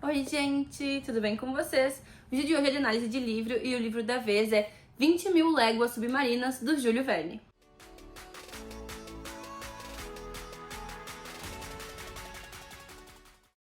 Oi, gente, tudo bem com vocês? O vídeo de hoje é de análise de livro e o livro da vez é 20.000 Léguas Submarinas, do Júlio Verne.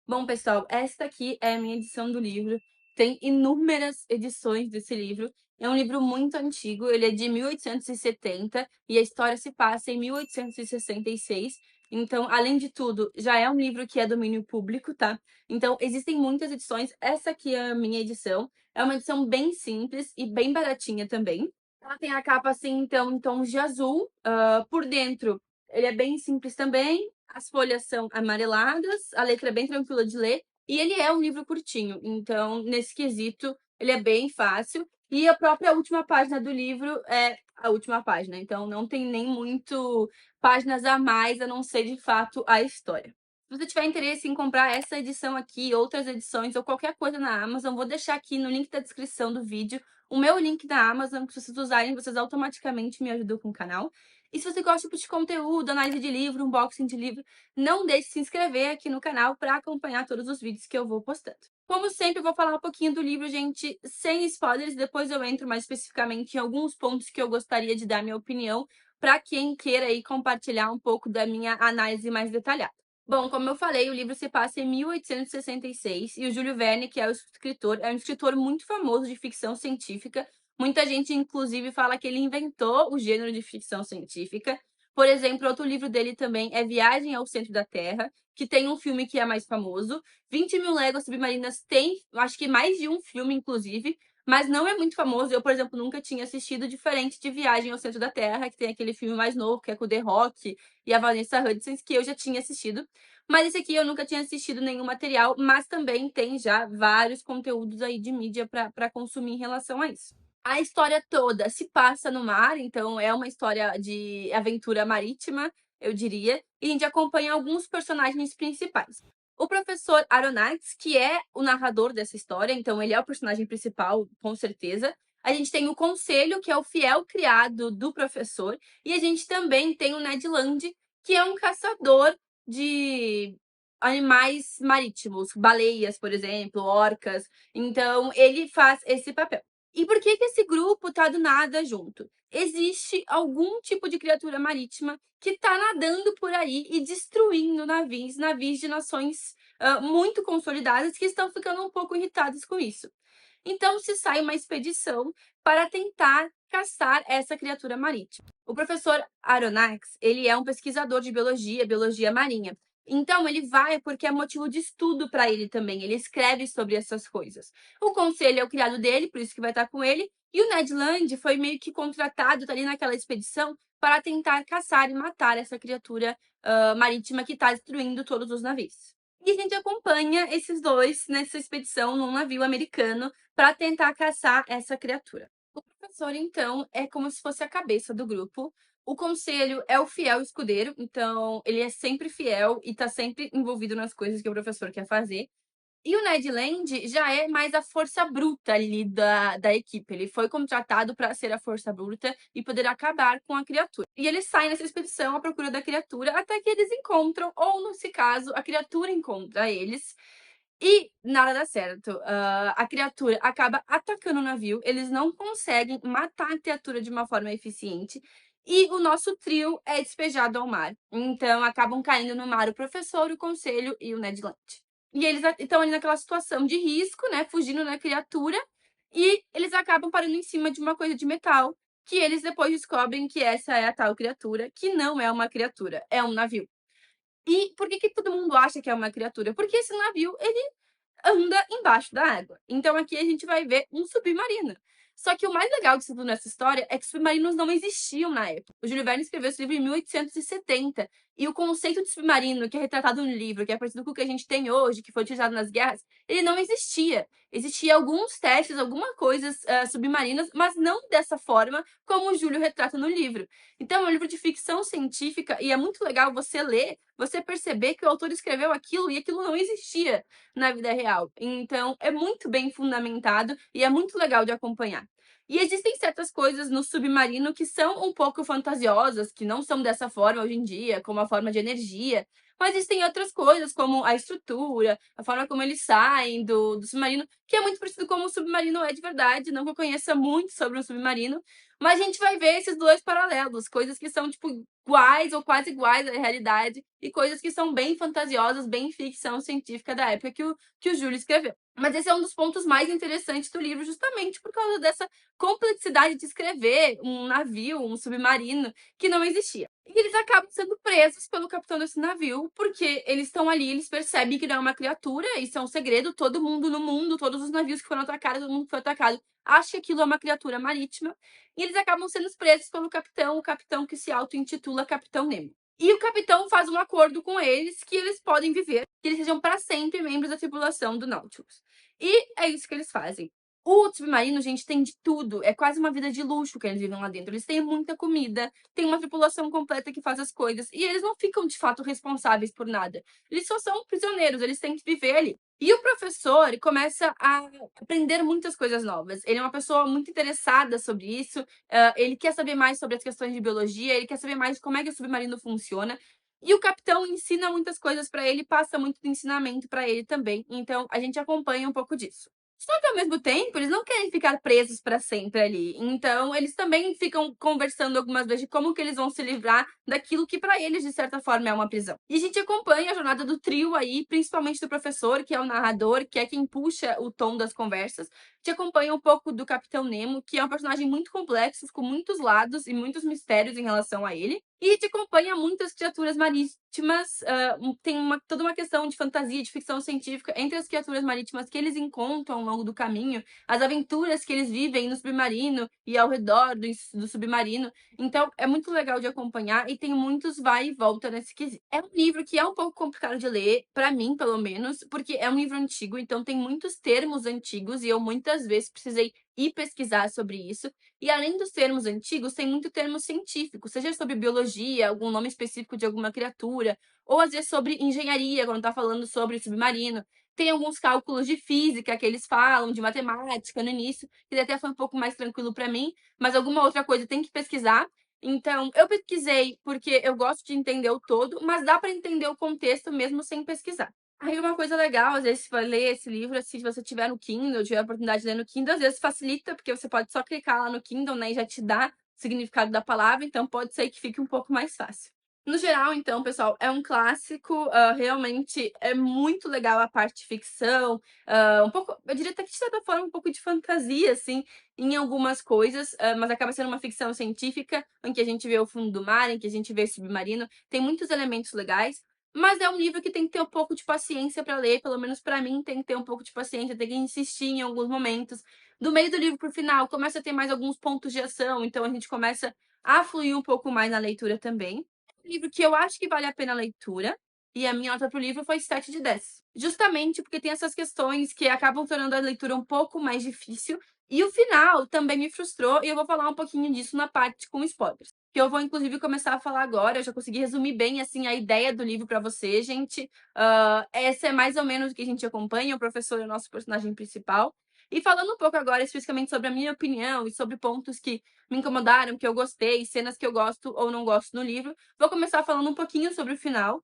Bom, pessoal, esta aqui é a minha edição do livro. Tem inúmeras edições desse livro. É um livro muito antigo, ele é de 1870 e a história se passa em 1866. Então, além de tudo, já é um livro que é domínio público, tá? Então, existem muitas edições. Essa aqui é a minha edição. É uma edição bem simples e bem baratinha também. Ela tem a capa, assim, então, em tons de azul. Por dentro, ele é bem simples também. As folhas são amareladas, a letra é bem tranquila de ler. E ele é um livro curtinho, então, nesse quesito, ele é bem fácil. E a própria última página do livro é a última página, então não tem nem muito páginas a mais, a não ser, de fato, a história. Se você tiver interesse em comprar essa edição aqui, outras edições ou qualquer coisa na Amazon, vou deixar aqui no link da descrição do vídeo o meu link da Amazon, que se vocês usarem, vocês automaticamente me ajudam com o canal. E se você gosta de conteúdo, análise de livro, unboxing de livro, não deixe de se inscrever aqui no canal para acompanhar todos os vídeos que eu vou postando. Como sempre, eu vou falar um pouquinho do livro, gente, sem spoilers, depois eu entro mais especificamente em alguns pontos que eu gostaria de dar minha opinião, para quem queira aí compartilhar um pouco da minha análise mais detalhada. Bom, como eu falei, o livro se passa em 1866 e o Júlio Verne, que é o escritor, é um escritor muito famoso de ficção científica. Muita gente, inclusive, fala que ele inventou o gênero de ficção científica. Por exemplo, outro livro dele também é Viagem ao Centro da Terra, que tem um filme que é mais famoso. 20.000 Léguas Submarinas tem, acho que mais de um filme, inclusive, mas não é muito famoso. Eu, por exemplo, nunca tinha assistido, diferente de Viagem ao Centro da Terra, que tem aquele filme mais novo, que é com o The Rock e a Vanessa Hudgens, que eu já tinha assistido. Mas esse aqui eu nunca tinha assistido nenhum material, mas também tem já vários conteúdos aí de mídia para consumir em relação a isso. A história toda se passa no mar, então é uma história de aventura marítima, eu diria, e a gente acompanha alguns personagens principais. O professor Aronnax, que é o narrador dessa história, então ele é o personagem principal, com certeza. A gente tem o Conselho, que é o fiel criado do professor, e a gente também tem o Ned Land, que é um caçador de animais marítimos, baleias, por exemplo, orcas. Então, ele faz esse papel. E por que esse grupo tá do nada junto? Existe algum tipo de criatura marítima que tá nadando por aí e destruindo navios de nações muito consolidadas que estão ficando um pouco irritadas com isso. Então se sai uma expedição para tentar caçar essa criatura marítima. O professor Aronnax, ele é um pesquisador de biologia marinha. Então ele vai porque é motivo de estudo para ele também, ele escreve sobre essas coisas. O conselho é o criado dele, por isso que vai estar com ele, e o Ned Land foi meio que contratado, tá ali naquela expedição, para tentar caçar e matar essa criatura marítima que está destruindo todos os navios. E a gente acompanha esses dois nessa expedição num navio americano para tentar caçar essa criatura. O professor, então, é como se fosse a cabeça do grupo. O conselho é o fiel escudeiro, então ele é sempre fiel e está sempre envolvido nas coisas que o professor quer fazer. E o Ned Land já é mais a força bruta ali da equipe. Ele foi contratado para ser a força bruta e poder acabar com a criatura. E eles saem nessa expedição à procura da criatura até que eles encontram, ou nesse caso, a criatura encontra eles. E nada dá certo. A criatura acaba atacando o navio, eles não conseguem matar a criatura de uma forma eficiente. E o nosso trio é despejado ao mar. Então acabam caindo no mar o professor, o conselho e o Ned Land. E eles estão ali naquela situação de risco, né, fugindo da criatura, e eles acabam parando em cima de uma coisa de metal, que eles depois descobrem que essa é a tal criatura, que não é uma criatura, é um navio. E por que todo mundo acha que é uma criatura? Porque esse navio, ele anda embaixo da água. Então aqui a gente vai ver um submarino. Só que o mais legal disso tudo nessa história é que submarinos não existiam na época. O Júlio Verne escreveu esse livro em 1870 e o conceito de submarino, que é retratado no livro, que é parecido com o que a gente tem hoje, que foi utilizado nas guerras, ele não existia. Existia alguns testes, algumas coisas submarinas, mas não dessa forma como o Júlio retrata no livro. Então é um livro de ficção científica e é muito legal você ler, você perceber que o autor escreveu aquilo e aquilo não existia na vida real. Então é muito bem fundamentado e é muito legal de acompanhar. E existem certas coisas no submarino que são um pouco fantasiosas, que não são dessa forma hoje em dia, como a forma de energia, mas existem outras coisas, como a estrutura, a forma como eles saem do submarino, que é muito parecido com como o submarino é de verdade, não que eu conheça muito sobre um submarino, mas a gente vai ver esses 2 paralelos, coisas que são, tipo, iguais ou quase iguais à realidade, e coisas que são bem fantasiosas, bem ficção científica da época que o Júlio escreveu. Mas esse é um dos pontos mais interessantes do livro, justamente por causa dessa complexidade de escrever um navio, um submarino, que não existia. E eles acabam sendo presos pelo capitão desse navio, porque eles estão ali, eles percebem que não é uma criatura, isso é um segredo, todo mundo no mundo, todos os navios que foram atacados, todo mundo que foi atacado, acha que aquilo é uma criatura marítima, e eles acabam sendo presos pelo capitão, o capitão que se auto-intitula Capitão Nemo. E o capitão faz um acordo com eles que eles podem viver, que eles sejam para sempre membros da tripulação do Nautilus. E é isso que eles fazem. O submarino, gente, tem de tudo. É quase uma vida de luxo que eles vivem lá dentro. Eles têm muita comida, tem uma tripulação completa que faz as coisas, e eles não ficam de fato responsáveis por nada. Eles só são prisioneiros, eles têm que viver ali. E o professor começa a aprender muitas coisas novas. Ele é uma pessoa muito interessada sobre isso, ele quer saber mais sobre as questões de biologia, ele quer saber mais como é que o submarino funciona. E o capitão ensina muitas coisas para ele, passa muito de ensinamento para ele também. Então a gente acompanha um pouco disso. Só que ao mesmo tempo, eles não querem ficar presos para sempre ali. Então, eles também ficam conversando algumas vezes de como que eles vão se livrar daquilo que para eles, de certa forma, é uma prisão. E a gente acompanha a jornada do trio aí, principalmente do professor, que é o narrador, que é quem puxa o tom das conversas. A gente acompanha um pouco do Capitão Nemo, que é um personagem muito complexo, com muitos lados e muitos mistérios em relação a ele. E a gente acompanha muitas criaturas marítimas, tem toda uma questão de fantasia, de ficção científica entre as criaturas marítimas que eles encontram ao longo do caminho, as aventuras que eles vivem no submarino e ao redor do submarino. Então, é muito legal de acompanhar e tem muitos vai e volta nesse quesito. É um livro que é um pouco complicado de ler, para mim, pelo menos, porque é um livro antigo, então tem muitos termos antigos e eu muitas vezes precisei ir pesquisar sobre isso. E além dos termos antigos, tem muito termo científico, seja sobre biologia, algum nome específico de alguma criatura, ou às vezes sobre engenharia, quando tá falando sobre submarino. Tem alguns cálculos de física que eles falam, de matemática no início, que até foi um pouco mais tranquilo para mim, mas alguma outra coisa tem que pesquisar. Então, eu pesquisei porque eu gosto de entender o todo, mas dá para entender o contexto mesmo sem pesquisar. Aí uma coisa legal, às vezes, se for ler esse livro, assim, se você tiver no Kindle, tiver a oportunidade de ler no Kindle, às vezes facilita, porque você pode só clicar lá no Kindle, né, e já te dá o significado da palavra, então pode ser que fique um pouco mais fácil. No geral, então, pessoal, é um clássico, realmente é muito legal a parte de ficção, um pouco, eu diria até que de certa forma um pouco de fantasia, assim, em algumas coisas, mas acaba sendo uma ficção científica, em que a gente vê o fundo do mar, em que a gente vê submarino, tem muitos elementos legais, mas é um livro que tem que ter um pouco de paciência para ler, pelo menos para mim tem que ter um pouco de paciência, tem que insistir em alguns momentos. Do meio do livro para o final, começa a ter mais alguns pontos de ação, então a gente começa a fluir um pouco mais na leitura também. É um livro que eu acho que vale a pena a leitura, e a minha nota para o livro foi 7 de 10. Justamente porque tem essas questões que acabam tornando a leitura um pouco mais difícil, e o final também me frustrou, e eu vou falar um pouquinho disso na parte com spoilers. Que eu vou, inclusive, começar a falar agora. Eu já consegui resumir bem, assim, a ideia do livro para você, gente. Essa é mais ou menos o que a gente acompanha. O professor é o nosso personagem principal. E falando um pouco agora, especificamente, sobre a minha opinião e sobre pontos que me incomodaram, que eu gostei, cenas que eu gosto ou não gosto no livro, vou começar falando um pouquinho sobre o final,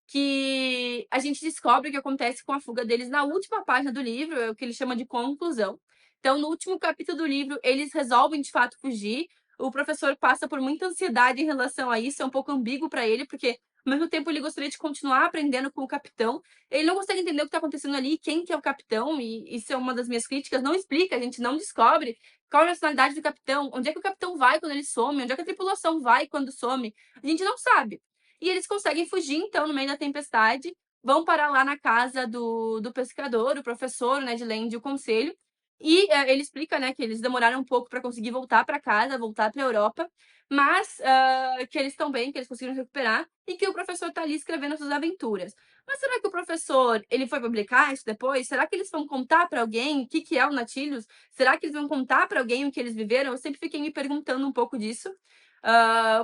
que a gente descobre o que acontece com a fuga deles na última página do livro, é o que ele chama de conclusão. Então, no último capítulo do livro, eles resolvem de fato fugir. O professor passa por muita ansiedade em relação a isso, é um pouco ambíguo para ele, porque ao mesmo tempo ele gostaria de continuar aprendendo com o capitão. Ele não consegue entender o que está acontecendo ali, quem que é o capitão, e isso é uma das minhas críticas. Não explica, a gente não descobre qual é a nacionalidade do capitão, onde é que o capitão vai quando ele some, onde é que a tripulação vai quando some. A gente não sabe. E eles conseguem fugir, então, no meio da tempestade, vão parar lá na casa do pescador, o professor, né, de Land, o conselho, e ele explica, né, que eles demoraram um pouco para conseguir voltar para casa, voltar para a Europa, mas que eles estão bem, que eles conseguiram recuperar, e que o professor está ali escrevendo suas aventuras. Mas será que o professor ele foi publicar isso depois? Será que eles vão contar para alguém o que é o Nautilus? Será que eles vão contar para alguém o que eles viveram? Eu sempre fiquei me perguntando um pouco disso.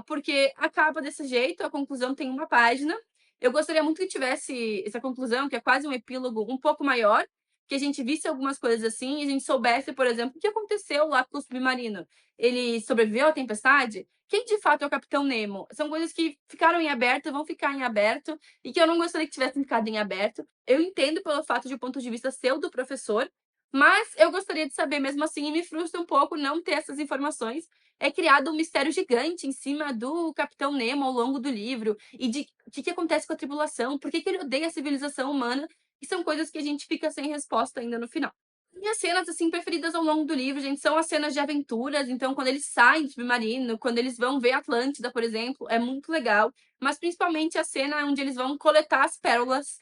Porque acaba desse jeito, a conclusão tem uma página. Eu gostaria muito que tivesse essa conclusão, que é quase um epílogo um pouco maior, que a gente visse algumas coisas assim e a gente soubesse, por exemplo, o que aconteceu lá com o submarino. Ele sobreviveu à tempestade? Quem de fato é o Capitão Nemo? São coisas que ficaram em aberto, vão ficar em aberto, e que eu não gostaria que tivessem ficado em aberto. Eu entendo pelo fato de o ponto de vista ser o do professor, mas eu gostaria de saber mesmo assim, e me frustra um pouco não ter essas informações. É criado um mistério gigante em cima do Capitão Nemo ao longo do livro, e de o que acontece com a tripulação, por que ele odeia a civilização humana, e são coisas que a gente fica sem resposta ainda no final. Minhas cenas, assim, preferidas ao longo do livro, gente, são as cenas de aventuras. Então, quando eles saem do submarino, quando eles vão ver Atlântida, por exemplo, é muito legal. Mas principalmente a cena onde eles vão coletar as pérolas,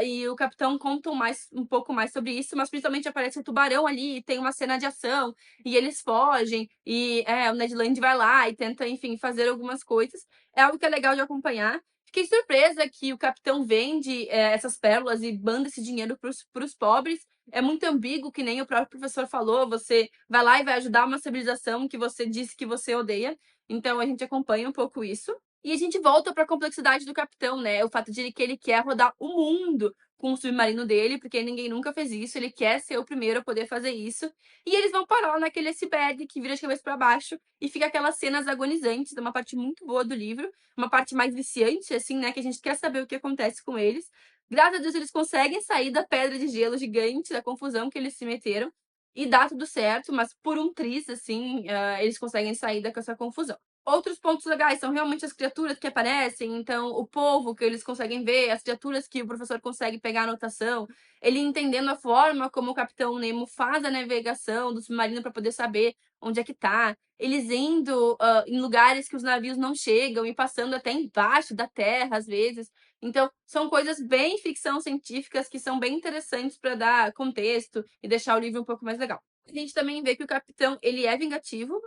e o capitão conta um pouco mais sobre isso, mas principalmente aparece o tubarão ali, e tem uma cena de ação, e eles fogem, e o Ned Land vai lá e tenta, enfim, fazer algumas coisas. É algo que é legal de acompanhar. Fiquei surpresa que o capitão vende essas pérolas e manda esse dinheiro para os pobres. É muito ambíguo, que nem o próprio professor falou. Você vai lá e vai ajudar uma civilização que você disse que você odeia. Então a gente acompanha um pouco isso. E a gente volta para a complexidade do capitão, né? O fato de que ele quer rodar o mundo com o submarino dele, porque ninguém nunca fez isso. Ele quer ser o primeiro a poder fazer isso. E eles vão parar naquele iceberg que vira de cabeça para baixo e fica aquelas cenas agonizantes, é uma parte muito boa do livro, uma parte mais viciante, assim, né? Que a gente quer saber o que acontece com eles. Graças a Deus eles conseguem sair da pedra de gelo gigante, da confusão que eles se meteram, e dá tudo certo, mas por um triz, assim, eles conseguem sair dessa confusão. Outros pontos legais são realmente as criaturas que aparecem, então o povo que eles conseguem ver, as criaturas que o professor consegue pegar a anotação, ele entendendo a forma como o Capitão Nemo faz a navegação do submarino para poder saber onde é que tá, eles indo em lugares que os navios não chegam e passando até embaixo da terra, às vezes. Então, são coisas bem ficção científicas que são bem interessantes para dar contexto e deixar o livro um pouco mais legal. A gente também vê que o capitão, ele é vingativo,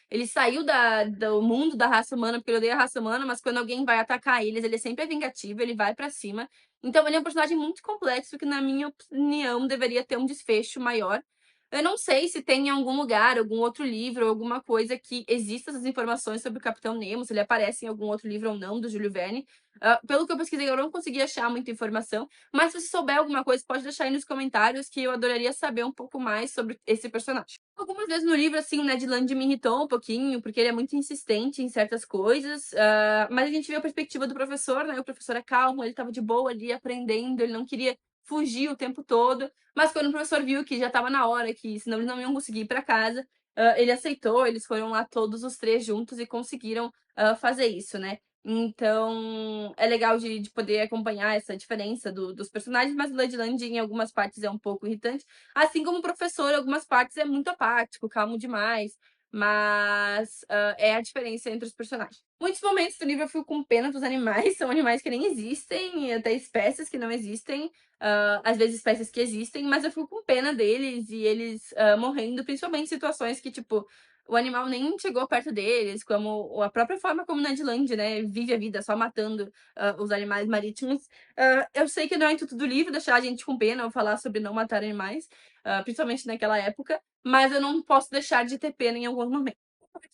ele saiu do mundo da raça humana porque ele odeia a raça humana, mas quando alguém vai atacar eles, ele sempre é vingativo, ele vai pra cima. Então ele é um personagem muito complexo que, na minha opinião, deveria ter um desfecho maior. Eu não sei se tem em algum lugar, algum outro livro, alguma coisa que exista essas informações sobre o Capitão Nemo, se ele aparece em algum outro livro ou não, do Júlio Verne. Pelo que eu pesquisei, eu não consegui achar muita informação, mas se você souber alguma coisa, pode deixar aí nos comentários, que eu adoraria saber um pouco mais sobre esse personagem. Algumas vezes no livro, assim, o Ned Land me irritou um pouquinho, porque ele é muito insistente em certas coisas, mas a gente vê a perspectiva do professor, né? O professor é calmo, ele estava de boa ali aprendendo, ele não queria fugir o tempo todo, mas quando o professor viu que já estava na hora, que senão eles não iam conseguir ir para casa, ele aceitou, eles foram lá todos os três juntos e conseguiram fazer isso, né? Então, é legal de poder acompanhar essa diferença dos personagens, mas o Ledland em algumas partes é um pouco irritante. Assim como o professor, em algumas partes é muito apático, calmo demais. Mas é a diferença entre os personagens. Muitos momentos do livro eu fico com pena dos animais, são animais que nem existem, até espécies que não existem, às vezes espécies que existem, mas eu fico com pena deles e eles morrendo, principalmente em situações que, tipo, o animal nem chegou perto deles, como a própria forma como Ned Land, né, vive a vida só matando os animais marítimos. Eu sei que não é intuito do livro deixar a gente com pena ou falar sobre não matar animais, principalmente naquela época, mas eu não posso deixar de ter pena em alguns momentos.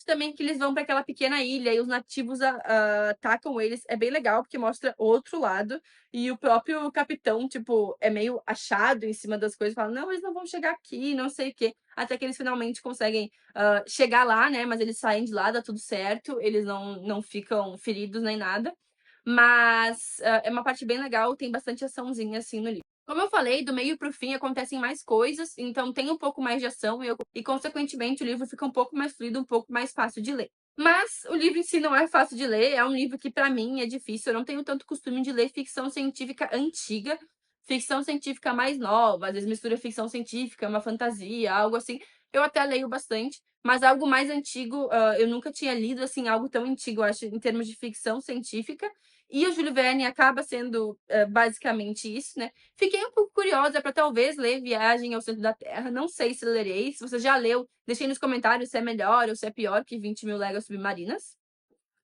Também que eles vão para aquela pequena ilha e os nativos atacam eles, é bem legal, porque mostra outro lado, e o próprio capitão, tipo, é meio achado em cima das coisas, fala, não, eles não vão chegar aqui, não sei o quê, até que eles finalmente conseguem chegar lá, né, mas eles saem de lá, dá tudo certo, eles não ficam feridos nem nada, mas é uma parte bem legal, tem bastante açãozinha, assim, no livro. Como eu falei, do meio para o fim acontecem mais coisas, então tem um pouco mais de ação e, consequentemente, o livro fica um pouco mais fluido, um pouco mais fácil de ler. Mas o livro em si não é fácil de ler, é um livro que, para mim, é difícil. Eu não tenho tanto costume de ler ficção científica antiga, ficção científica mais nova, às vezes mistura ficção científica, uma fantasia, algo assim. Eu até leio bastante, mas algo mais antigo, eu nunca tinha lido, assim, algo tão antigo, eu acho, em termos de ficção científica. E o Júlio Verne acaba sendo basicamente isso, né? Fiquei um pouco curiosa para talvez ler Viagem ao Centro da Terra. Não sei se lerei. Se você já leu, deixei nos comentários se é melhor ou se é pior que 20.000 Léguas Submarinas.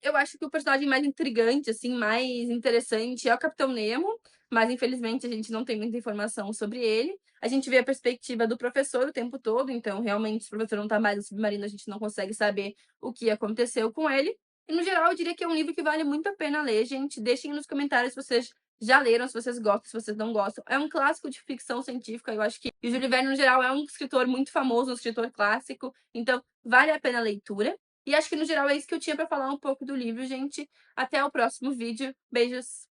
Eu acho que o personagem mais intrigante, assim, mais interessante é o Capitão Nemo, mas infelizmente a gente não tem muita informação sobre ele. A gente vê a perspectiva do professor o tempo todo, então realmente se o professor não tá mais no submarino, a gente não consegue saber o que aconteceu com ele. E no geral, eu diria que é um livro que vale muito a pena ler, gente. Deixem nos comentários se vocês já leram, se vocês gostam, se vocês não gostam. É um clássico de ficção científica, eu acho que o Júlio Verne, no geral, é um escritor muito famoso, um escritor clássico, então vale a pena a leitura. E acho que, no geral, é isso que eu tinha pra falar um pouco do livro, gente. Até o próximo vídeo. Beijos!